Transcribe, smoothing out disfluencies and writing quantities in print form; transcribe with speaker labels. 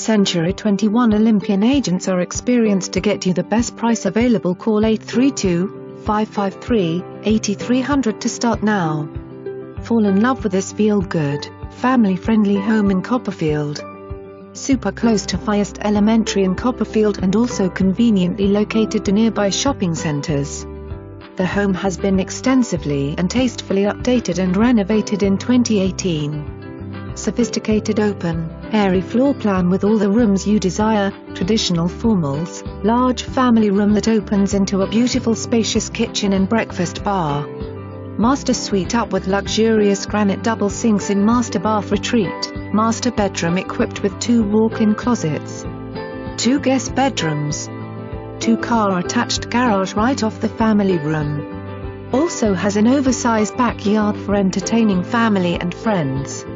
Speaker 1: Century 21 Olympian agents are experienced to get you the best price available. Call 832-553-8300 to start now. Fall in love with this feel-good, family-friendly home in Copperfield. Super close to Fiest Elementary in Copperfield and also conveniently located to nearby shopping centers. The home has been extensively and tastefully updated and renovated in 2018. Sophisticated open, airy floor plan with all the rooms you desire, traditional formals, large family room that opens into a beautiful spacious kitchen and breakfast bar. Master suite up with luxurious granite double sinks in master bath retreat, master bedroom equipped with 2 walk-in closets, 2 guest bedrooms, 2-car attached garage right off the family room. Also has an oversized backyard for entertaining family and friends.